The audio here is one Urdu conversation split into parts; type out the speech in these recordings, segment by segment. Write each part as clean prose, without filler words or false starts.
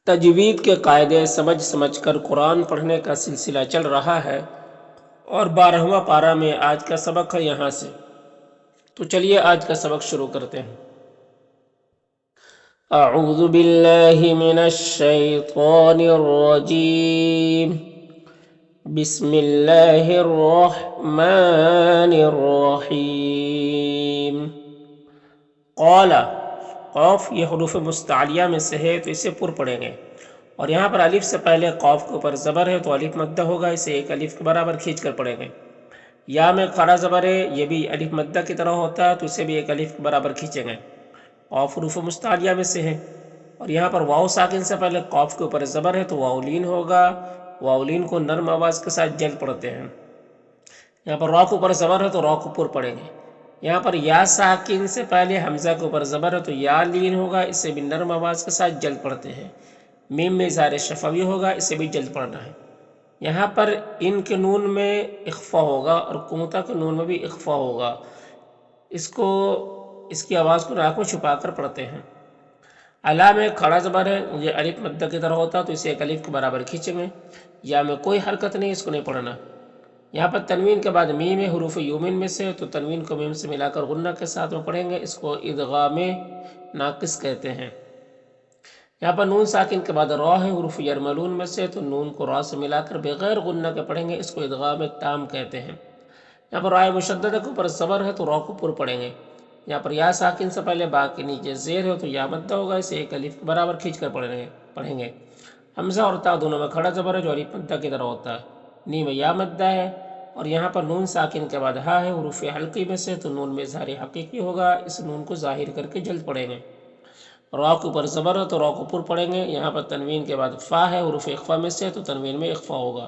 تجوید کے قاعدے سمجھ سمجھ کر قرآن پڑھنے کا سلسلہ چل رہا ہے اور 12واں پارہ میں آج کا سبق ہے یہاں سے۔ تو چلیے آج کا سبق شروع کرتے ہیں۔ اعوذ باللہ من الشیطان الرجیم، بسم اللہ الرحمن الرحیم۔ قال، قوف یہ حروف مستعلیہ میں سے ہے تو اسے پر پڑھیں گے، اور یہاں پر الف سے پہلے قوف کے اوپر زبر ہے تو الف مدہ ہوگا، اسے ایک الف کے برابر کھینچ کر پڑھیں گے۔ یا میں کھڑا زبر ہے، یہ بھی الف مدہ کی طرح ہوتا ہے تو اسے بھی ایک الف کے برابر کھینچیں گے۔ قوف حروف مستعلیہ میں سے ہے، اور یہاں پر واو ساکن سے پہلے قوف کے اوپر زبر ہے تو واولین ہوگا، واولین کو نرم آواز کے ساتھ جلد پڑھتے ہیں۔ یہاں پر را کے اوپر زبر ہے تو را کو پر پڑھیں گے۔ یہاں پر یا ساکن سے پہلے حمزہ کے اوپر زبر ہے تو یا لین ہوگا، اسے بھی نرم آواز کے ساتھ جلد پڑھتے ہیں۔ میم میں اظہار شفوی ہوگا، اسے بھی جلد پڑھنا ہے۔ یہاں پر ان کے نون میں اخفا ہوگا اور کمتا کے نون میں بھی اخفا ہوگا، اس کی آواز کو ناک میں چھپا کر پڑھتے ہیں۔ الا میں کھڑا زبر ہے، یہ الف مدہ کی طرح ہوتا تو اسے ایک الف کے برابر کھینچیں گے۔ یا میں کوئی حرکت نہیں، اس کو نہیں پڑھنا۔ یہاں پر تنوین کے بعد میم ہے، حروف یومن میں سے، تو تنوین کو میم سے ملا کر غنہ کے ساتھ میں پڑھیں گے، اس کو ادغام ناقص کہتے ہیں۔ یہاں پر نون ساکن کے بعد را ہے، حروف یرملون میں سے، تو نون کو را سے ملا کر بغیر غنہ کے پڑھیں گے، اس کو ادغام تام کہتے ہیں۔ یہاں پر رائے مشددہ کے اوپر صبر ہے تو را کو پر پڑھیں گے۔ یہاں پر یا ساکن سے پہلے با کے نیچے زیر ہے تو یا مدہ ہوگا، اسے ایک الف کے برابر کھینچ کر پڑھیں گے۔ حمزہ اور تا دونوں میں کھڑا زبر ہے جو الف مدہ کی طرح ہوتا ہے۔ نی میں یا مدہ ہے، اور یہاں پر نون ساکن کے بعد ہا ہے، حروف حلقی میں سے، تو نون میں اظہار حقیقی ہوگا، اس نون کو ظاہر کر کے جلد پڑھیں گے۔ را کے اوپر زبر ہے تو را کو پر پڑھیں گے۔ یہاں پر تنوین کے بعد فا ہے، حروف اخفا میں سے، تو تنوین میں اخفا ہوگا۔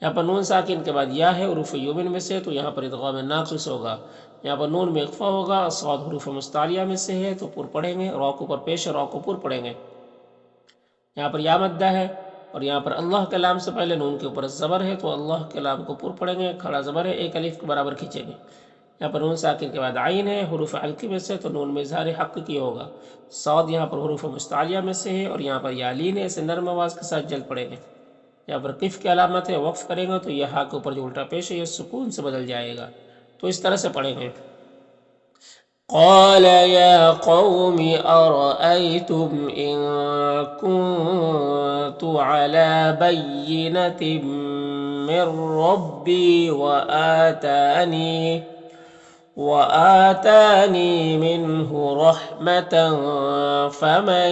یہاں پر نون ساکن کے بعد یا ہے، حروف یومن میں سے، تو یہاں پر ادغام ناقص ہوگا۔ یہاں پر نون میں اخفا ہوگا، صاد حروف مستعلیہ میں سے ہے تو پر پڑھیں گے، را کے اوپر پیش ہے، را کو پر پڑھیں گے۔ یہاں پر یا مدہ ہے، اور یہاں پر اللہ کے لام سے پہلے نون کے اوپر زبر ہے تو اللہ کے لام کو پر پڑھیں گے، کھڑا زبر ہے، ایک الف کے برابر کھینچیں گے۔ یہاں پر نون ساکن کے بعد عین ہے، حروف حلقی میں سے، تو نون میں اظہار حق کی ہوگا۔ صاد یہاں پر حروف مستعلیہ میں سے ہے، اور یہاں پر یا لین ہے، اسے نرم آواز کے ساتھ جلد پڑھیں گے۔ یہاں پر قف کی علامت ہے، وقف کریں گے تو یہ ہا کے اوپر جو الٹا پیش ہے یہ سکون سے بدل جائے گا، تو اس طرح سے پڑھیں گے۔ قال يا قوم أرأيتم إن كنت على بينة من ربي وآتاني منه رحمة فمن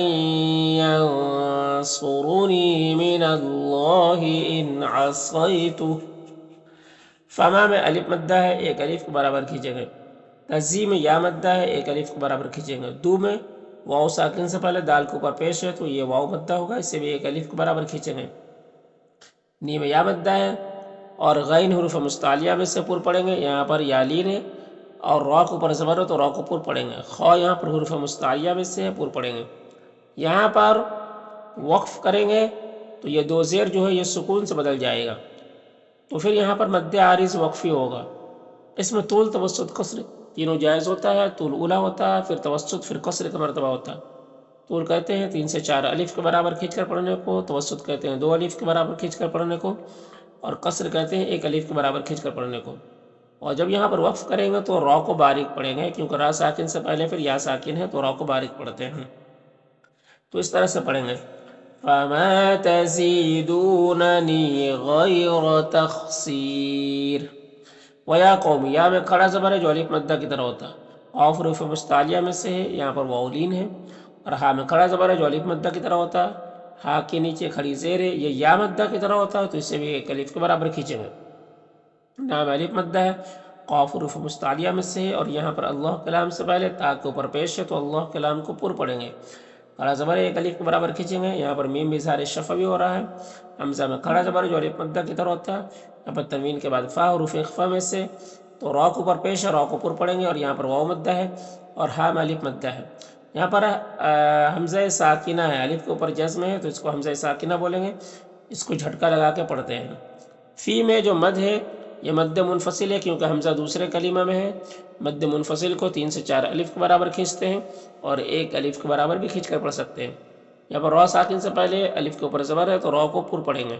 ينصرني من الله إن عصيته۔ فما میں الف مدہ ہے، ایک الف کے برابر کھینچیں گے۔ تہذیب میں یا مدہ ہے، ایک الف کے برابر کھینچیں گے۔ دو میں واو ساکن سے پہلے دال کے اوپر پیش ہے تو یہ واو مدہ ہوگا، اسے بھی ایک الف کے برابر کھینچیں گے۔ نی میں یا مدہ ہے، اور غین حروف مستعلیہ میں سے پر پڑھیں گے۔ یہاں پر یا لین ہے، اور را کے اوپر زبر ہے تو را کو پر پڑھیں گے۔ خا یہاں پر حروف مستعلیہ میں سے ہے، پر پڑھیں گے۔ یہاں پر وقف کریں گے تو یہ دو زیر جو ہے یہ سکون سے بدل جائے گا، تو پھر یہاں پر مد عارض وقفی ہوگا۔ اس میں طول، توسط، قصر تینوں جائز ہوتا ہے۔ طول اولا ہوتا ہے، پھر توسط، پھر قصر کا مرتبہ ہوتا ہے۔ طول کہتے ہیں 3 سے 4 الف کے برابر کھینچ کر پڑھنے کو، توسط کہتے ہیں 2 الف کے برابر کھینچ کر پڑھنے کو، اور قصر کہتے ہیں 1 الف کے برابر کھینچ کر پڑھنے کو۔ اور جب یہاں پر وقف کریں گے تو را کو باریک پڑھیں گے، کیونکہ را ساکن سے پہلے پھر یا ساکن ہے تو را کو باریک پڑھتے ہیں، تو اس طرح سے پڑھیں گے۔ فَمَا تَزِيدُونَنِي غَيْرَ تَخْسِيرٍ۔ وَيَا قَوْمِ، یا میں کھڑا زبر ہے جو الف مدہ کی طرح ہوتا ہے، قاف حروف مستعلیہ میں سے ہے، یہاں پر واولین ہے، اور ہا میں کھڑا زبر ہے جو الف مدہ کی طرح ہوتا ہے، ہا کے نیچے کھڑی زیر ہے، یہ یا مدہ کی طرح ہوتا ہے تو اسے بھی ایک الف کے برابر کھینچیں گے۔ نام الف مدہ ہے، قاف حروف مستعلیہ میں سے ہے، اور یہاں پر اللہ کلام سے پہلے تا کے اوپر پیش ہے تو اللہ کلام کو پر پڑھیں گے، کھڑا زبر ہے، ایک الف کے برابر کھینچیں گے۔ یہاں پر میم اظہار شفوی ہو رہا ہے، حمزہ میں کھڑا زبر جو الف مدہ کی طرح ہوتا ہے، یہاں پر تنوین کے بعد فا حروف اخفا میں سے، تو را کو اوپر پیش ہے، را کو پر پڑھیں گے، اور یہاں پر واو مدہ ہے، اور ہا میں الف مدہ ہے۔ یہاں پر حمزہ ساکنہ ہے، الف کے اوپر جزم ہے تو اس کو حمزہ ساکنہ بولیں گے، اس کو جھٹکا لگا کے پڑھتے ہیں۔ فی میں جو مد ہے یہ مد منفصل ہے، کیونکہ حمزہ دوسرے کلمہ میں ہے۔ مد منفصل کو 3 سے 4 الف کے برابر کھینچتے ہیں، اور 1 الف کے برابر بھی کھینچ کر پڑھ سکتے ہیں۔ یہاں پر را ساکن سے پہلے الف کے اوپر زبر ہے تو را کو پر پڑھیں گے،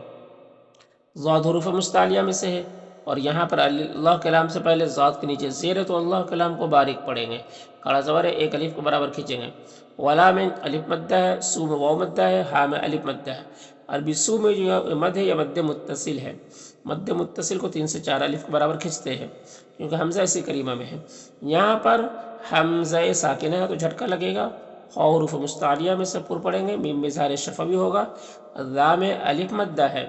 ضاد حروف مستعلیہ میں سے ہے، اور یہاں پر اللہ کلام سے پہلے ذات کے نیچے زیر ہے تو اللہ کلام کو باریک پڑھیں گے، کھڑا زبر ہے، ایک الف کو برابر کھینچیں گے۔ ولا میں الف مدہ ہے، سو میں واو مدہ ہے، ہا میں الف مدہ ہے۔ عربی سو میں جو مد ہے یہ مد متصل ہے، مد متصل کو 3 سے 4 الف کے برابر کھینچتے ہیں کیونکہ حمزہ اسی کریمہ میں ہے۔ یہاں پر حمزہ ساکن ہے تو جھٹکا لگے گا، خا حروف مستعلیہ میں سے پر پڑھیں گے، میم میں اظہار شفوی ہوگا، ذا میں الف مدہ ہے،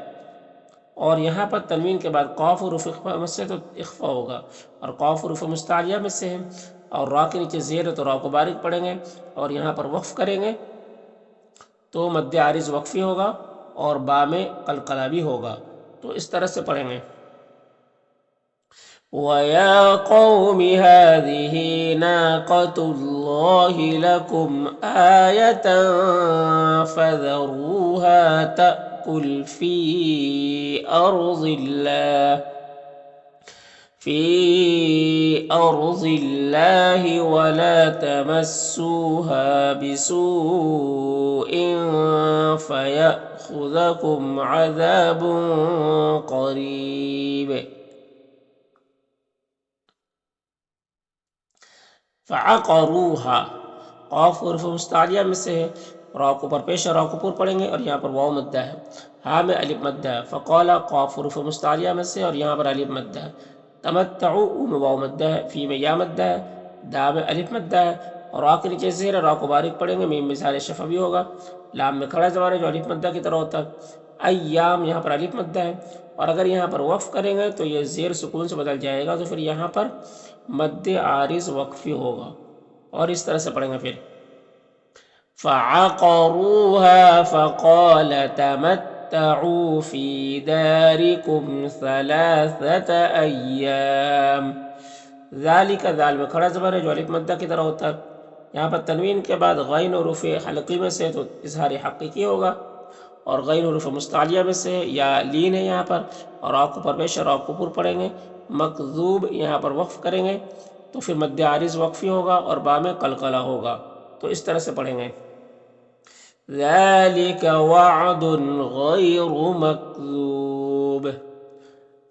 اور یہاں پر تنوین کے بعد قاف حروف اخفا میں سے تو اخفا ہوگا، اور قاف حروف مستعلیہ میں سے ہے، اور را کے نیچے زیر ہے تو را کو باریک پڑھیں گے، اور یہاں پر وقف کریں گے تو مد عارض وقفی ہوگا اور با میں قلقلہ بھی ہوگا، تو اس طرح سے پڑھیں گے۔ وَيَا قَوْمِ هَٰذِهِ نَاقَةُ اللَّهِ لَكُمْ آيَةً فَذَرُوهَا تَأْكُلْ في أرض الله ولا تمسوها بسوء فيأخذكم عذاب قريب۔ فعقروها قاف حروف مستعلیہ میں سے ہے، را کو پر پیش را کو پر پڑھیں گے، اور یہاں پر واو مدہ ہے، ہا میں الف مدہ ہے، فقالا قاف حروف مستعلیہ میں سے اور یہاں پر الف مدہ ہے، تمتعو او میں واو مدہ ہے، فی میں یا مدہ ہے، دا میں الف مدہ ہے، اور را کے نیچے زیر را کو باریک پڑھیں گے، میم میں اظہار شفوی ہوگا، لام میں کھڑا زبر ہے جو الف مدہ کی طرح ہوتا ہے، ایام یہاں پر الف مدہ ہے، اور اگر یہاں پر وقف کریں گے تو یہ زیر سکون سے بدل جائے گا، تو پھر یہاں پر مد عارض وقفی ہوگا، اور اس طرح سے پڑھیں گے۔ پھر فعقروها فقال تمتعوا في داركم 3 أيام۔ ذالک ذال میں کھڑا زبر ہے جو الف مدہ کی طرح ہوتا ہے، یہاں پر تنوین کے بعد غین حروف حلقی میں سے تو اظہار حقیقی ہوگا، اور غین حروف مستعلیہ میں سے یا لین ہے یہاں پر، اور را کو پر پیش را کو پر پڑھیں گے، مکذوب یہاں پر وقف کریں گے تو پھر مد عارض وقفی ہوگا اور با میں قلقلہ ہوگا، تو اس طرح سے پڑھیں گے۔ ذالک وعد غیر مکذوب۔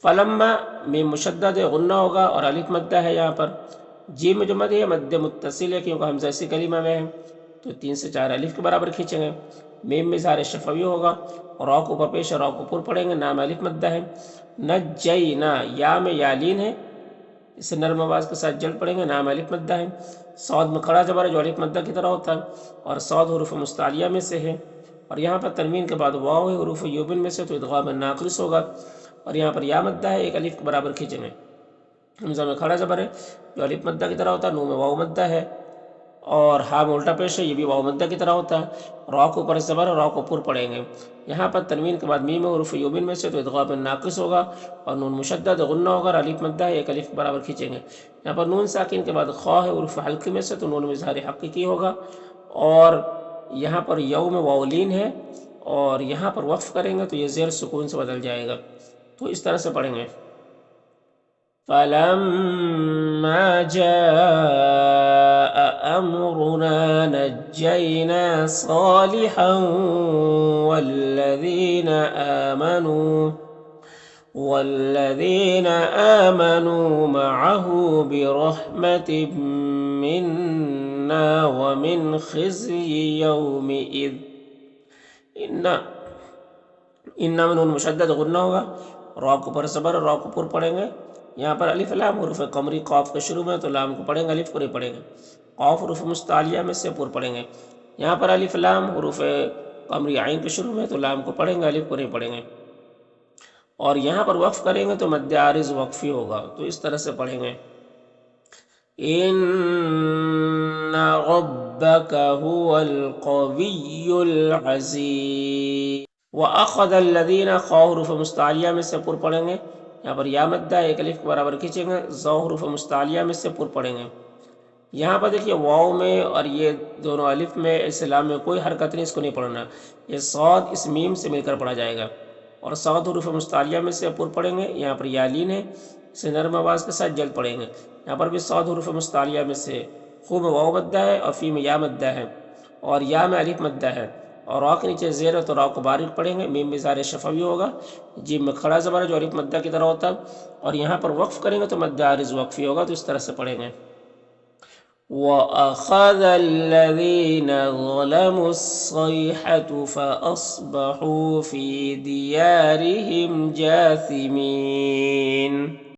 فلما میں مشدد غنہ ہوگا اور الف مدہ ہے یہاں پر، جیم میں جو مد ہے مد متصل ہے کیونکہ حمزہ اسی کلمہ میں ہے تو 3 سے 4 الف کے برابر کھینچیں گے، میم میں اظہار شفوی ہوگا، اور را کو پر پیش را کو پر پڑھیں گے، نام الف مدہ ہے، نجینا یا میں یالین ہے، اسے نرم آواز کے ساتھ جلد پڑھیں گے، نام الف مدہ ہے، صاد میں کھڑا زبر ہے جو الف مدہ کی طرح ہوتا ہے، اور صاد حروف مستعلیہ میں سے ہے، اور یہاں پر تنوین کے بعد واو ہے حروف یوبن میں سے تو ادغام ناقص ہوگا، اور یہاں پر یا مدہ ہے، ایک الف کے برابر کھینچیں گے، حمزہ میں کھڑا زبر ہے جو الف مدہ کی طرح ہوتا ہے، نون میں واو مدہ ہے، اور ہا میں الٹا پیش ہے یہ بھی واو مدہ کی طرح ہوتا ہے، را کو پر زبر اور را کو پر پڑھیں گے، یہاں پر تنوین کے بعد میم حروف یوبن میں سے تو ادغام ناقص ہوگا، اور نون مشدد غنہ ہوگا، اور الف مدہ ہے، ایک الف کے برابر کھینچیں گے، یہاں پر نون ساکن کے بعد خا ہے حروف حلقی میں سے تو نون میں اظہار حقیقی ہوگا، اور یہاں پر یو میں واولین ہے، اور یہاں پر وقف کریں گے تو یہ زیر سکون سے بدل جائے گا، تو اس طرح سے پڑھیں گے۔ فَلَمَّا جَاءَ أَمْرُنَا نَجَّيْنَا صَالِحًا وَالَّذِينَ آمَنُوا مَعَهُ بِرَحْمَةٍ مِّنَّا وَمِنْ خِزْيِ يَوْمِئِذٍ۔ ان میں نون مشدد غنہ ہوگا، را کو پر صبر را کو پر پڑھیں گے، یہاں پر الف لام حروف قمری قاف کے شروع میں تو لام کو پڑھیں گے، الف کو نہیں پڑھیں گے، قاف حروف مستعلیہ میں سے پر پڑھیں گے، یہاں پر الف لام حروف قمری عین کے شروع میں تو لام کو پڑھیں گے، الف کو نہیں پڑھیں گے، اور یہاں پر وقف کریں گے تو مد عارض وقفی ہوگا، تو اس طرح سے پڑھیں گے۔ ان ربک هو القوی العزیز۔ وَأَخَذَ الَّذِينَ خَا حروف مستعلیہ میں سے پر پڑھیں گے، یہاں پر یا مدہ ایک الف کے برابر کھینچیں گے، ذا حروف مستعلیہ میں سے پر پڑھیں گے، یہاں پر دیکھیے واو میں اور یہ دونوں الف میں اسلام میں کوئی حرکت نہیں، اس کو نہیں پڑھنا، یہ صاد اس میم سے مل کر پڑھا جائے گا، اور صاد حروف مستعلیہ میں سے پر پڑھیں گے، یہاں پر یالین ہے، اسے نرم آواز کے ساتھ جلد پڑھیں گے، یہاں پر بھی صاد حروف مستعلیہ میں سے خو میں واو مدہ ہے اور فی میں یا مدہ ہے، اور یا میں الف مدہ ہے، اور را کے نیچے زیر ہے تو را کو باریک پڑھیں گے، میم بزار شفوی ہوگا، جیم میں کھڑا زبر ہے جو الف مدہ کی طرح ہوتا ہے، اور یہاں پر وقف کریں گے تو مد عارض وقفی ہوگا، تو اس طرح سے پڑھیں گے۔ وَأَخَذَ الَّذِينَ ظَلَمُوا الصَّيْحَةُ فَأَصْبَحُوا فِي دِيَارِهِمْ جَاثِمِينَ۔